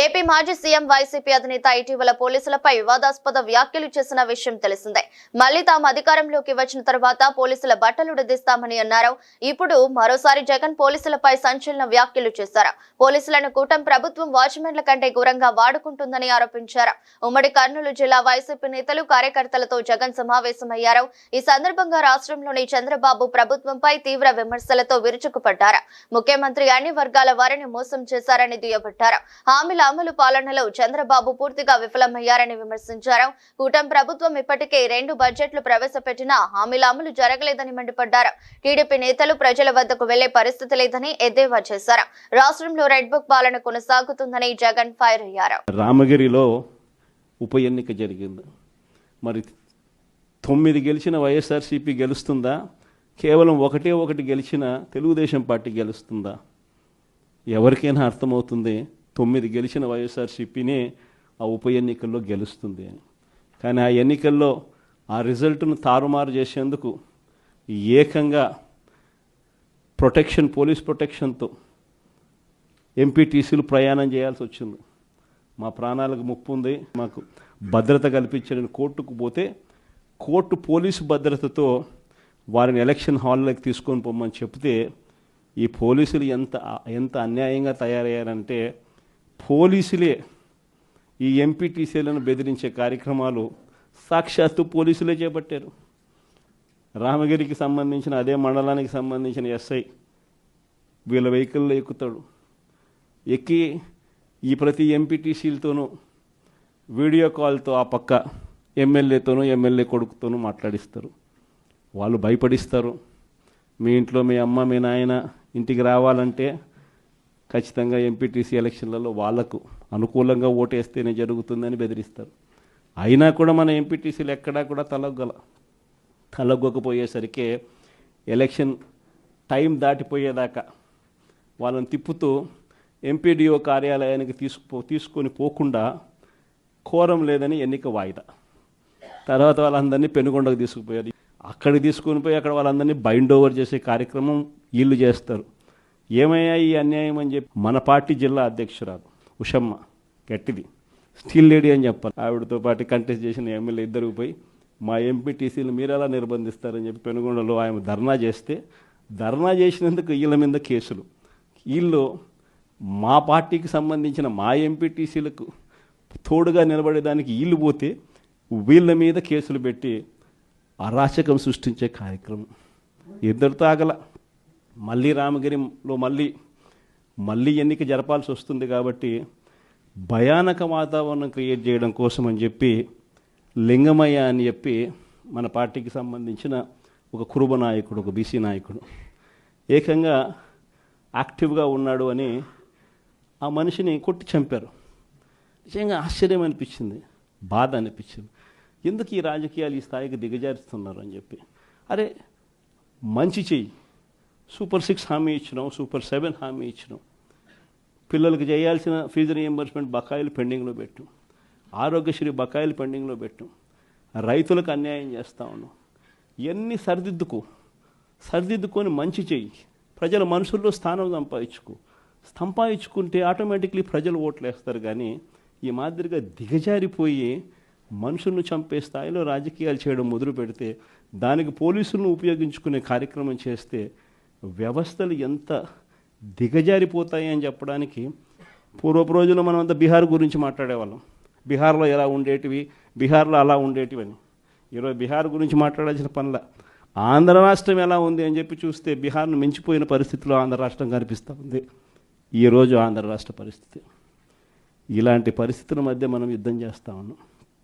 AP మాజీ CM YCP అధినేత ఇటీవల పోలీసులపై వివాదాస్పద వ్యాఖ్యలు చేసిన విషయం తెలిసిందే. మళ్లీ తాము అధికారంలోకి వచ్చిన తర్వాత పోలీసుల బట్టలు ఉడిదిస్తామని అన్నారు. ఇప్పుడు మరోసారి జగన్ పోలీసులపై సంచలన వ్యాఖ్యలు చేశారు. పోలీసులను కూటమి ప్రభుత్వం వాచ్మెన్ల కంటే ఘోరంగా వాడుకుంటుందని ఆరోపించారు. ఉమ్మడి కర్నూలు జిల్లా వైసీపీ నేతలు కార్యకర్తలతో జగన్ సమావేశమయ్యారు. ఈ సందర్భంగా రాష్ట్రంలోని చంద్రబాబు ప్రభుత్వంపై తీవ్ర విమర్శలతో విరుచుకుపడ్డారు. ముఖ్యమంత్రి అన్ని వర్గాల వారిని మోసం చేశారని దుయ్యబట్టారు. హామీల అమలు పాలనలో చంద్రబాబు పూర్తిగా విఫలమయ్యారని విమర్శించారు. కూటమి ప్రభుత్వం ఇప్పటికే 2 బడ్జెట్లు ప్రవేశపెట్టినా హామీల అమలు జరగలేదని మండిపడ్డారు. టీడీపీ నేతలు ప్రజల వద్దకు వెళ్లే పరిస్థితి లేదని ఎద్దేవా చేశారు. రాష్ట్రంలో రెడ్ బుక్ పాలన కొనసాగుతుందని జగన్ ఫైర్ అయ్యారు. రామగిరిలో ఉప ఎన్నిక జరిగింది. మరి 9 గెలిచిన వైఎస్ఆర్సీపీ గెలుస్తుందా? కేవలం ఒకటి గెలిచిన తెలుగుదేశం పార్టీ గెలుస్తుందా? ఎవరికైనా అర్థమవుతుంది 9 గెలిచిన వైఎస్ఆర్సీపీనే ఆ ఉప ఎన్నికల్లో గెలుస్తుంది అని. కానీ ఆ ఎన్నికల్లో ఆ రిజల్ట్ను తారుమారు చేసేందుకు ఏకంగా పోలీస్ ప్రొటెక్షన్తో ఎంపీటీసీలు ప్రయాణం చేయాల్సి వచ్చింది. మా ప్రాణాలకు ముప్పు ఉంది, మాకు భద్రత కల్పించని కోర్టుకు పోతే కోర్టు పోలీసు భద్రతతో వారిని ఎలక్షన్ హాల్లోకి తీసుకొని పోమని చెప్తే ఈ పోలీసులు ఎంత అన్యాయంగా తయారయ్యారంటే పోలీసులే ఈ ఎంపీటీసీలను బెదిరించే కార్యక్రమాలు సాక్షాత్తు పోలీసులే చేపట్టారు. రామగిరికి సంబంధించిన అదే మండలానికి సంబంధించిన ఎస్ఐ వీళ్ళ వెహికల్లో ఎక్కుతాడు. ఎక్కి ఈ ప్రతి ఎంపీటీసీలతోనూ వీడియో కాల్తో ఆ పక్క ఎమ్మెల్యేతోనూ ఎమ్మెల్యే కొడుకుతోనూ మాట్లాడిస్తారు. వాళ్ళు భయపడిస్తారు. మీ ఇంట్లో మీ అమ్మ మీ నాయన ఇంటికి రావాలంటే ఖచ్చితంగా ఎంపీటీసీ ఎలక్షన్లలో వాళ్లకు అనుకూలంగా ఓటేస్తేనే జరుగుతుందని బెదిరిస్తారు. అయినా కూడా మన ఎంపీటీసీలు ఎక్కడా కూడా తలగ్గకపోయేసరికి ఎలక్షన్ టైం దాటిపోయేదాకా వాళ్ళని తిప్పుతూ ఎంపీడీఓ కార్యాలయానికి తీసుకొని పోకుండా కోరం లేదని ఎన్నిక వాయిదా. తర్వాత వాళ్ళందరినీ పెనుగొండకు తీసుకుపోయారు. అక్కడికి తీసుకొని పోయి అక్కడ వాళ్ళందరినీ బైండ్ ఓవర్ చేసే కార్యక్రమం వీళ్ళు చేస్తారు. ఏమయ్యా ఈ అన్యాయం అని చెప్పి మన పార్టీ జిల్లా అధ్యక్షురాలు ఉషమ్మ గట్టిది స్టీల్ లేడీ అని చెప్పారు. ఆవిడతో పాటు కంటెస్ట్ చేసిన ఎమ్మెల్యే ఇద్దరు పోయి మా ఎంపీటీసీలు మీరు ఎలా నిర్బంధిస్తారని చెప్పి పెనుగొండలో ఆయన ధర్నా చేస్తే ధర్నా చేసినందుకు వీళ్ళ మీద కేసులు. వీళ్ళు మా పార్టీకి సంబంధించిన మా ఎంపీటీసీలకు తోడుగా నిలబడేదానికి వీళ్ళు పోతే వీళ్ళ మీద కేసులు పెట్టి అరాచకం సృష్టించే కార్యక్రమం ఇద్దరితో ఆగల. మళ్ళీ రామగిరిలో మళ్ళీ ఎన్నిక జరపాల్సి వస్తుంది కాబట్టి భయానక వాతావరణం క్రియేట్ చేయడం కోసం అని చెప్పి లింగమయ్య అని చెప్పి మన పార్టీకి సంబంధించిన ఒక కురుబ నాయకుడు, ఒక బీసీ నాయకుడు ఏకంగా యాక్టివ్గా ఉన్నాడు అని ఆ మనిషిని కొట్టి చంపారు. నిజంగా ఆశ్చర్యం అనిపించింది, బాధ అనిపించింది. ఎందుకు ఈ రాజకీయాలు ఈ స్థాయికి దిగజారుస్తున్నారు అని చెప్పి. అరే మంచి చెయ్యి, సూపర్ 6 హామీ ఇచ్చినాం, సూపర్ 7 హామీ ఇచ్చినాం, పిల్లలకు చేయాల్సిన ఫీజు రియంబర్స్మెంట్ బకాయిలు పెండింగ్లో పెట్టాం, ఆరోగ్యశ్రీ బకాయిలు పెండింగ్లో పెట్టాం, రైతులకు అన్యాయం చేస్తూ ఉన్నాం. ఇవన్నీ సరిదిద్దుకొని మంచి చెయ్యి, ప్రజల మనసుల్లో స్థానం సంపాదించుకుంటే ఆటోమేటిక్లీ ప్రజలు ఓట్లు వేస్తారు. కానీ ఈ మాదిరిగా దిగజారిపోయి మనుషులను చంపే స్థాయిలో రాజకీయాలు చేయడం మొదలు పెడితే, దానికి పోలీసులను ఉపయోగించుకునే కార్యక్రమం చేస్తే వ్యవస్థలు ఎంత దిగజారిపోతాయి అని చెప్పడానికి పూర్వపు రోజుల్లో మనం అంతా బీహార్ గురించి మాట్లాడేవాళ్ళం. బీహార్లో ఎలా ఉండేటివి, బీహార్లో అలా ఉండేటివని. ఈరోజు బీహార్ గురించి మాట్లాడాల్సిన పనుల ఆంధ్ర రాష్ట్రం ఎలా ఉంది అని చెప్పి చూస్తే బీహార్ను మించిపోయిన పరిస్థితిలో ఆంధ్ర రాష్ట్రం కనిపిస్తూ ఉంది. ఈరోజు ఆంధ్ర రాష్ట్ర పరిస్థితి. ఇలాంటి పరిస్థితుల మధ్య మనం యుద్ధం చేస్తూ ఉన్నాం.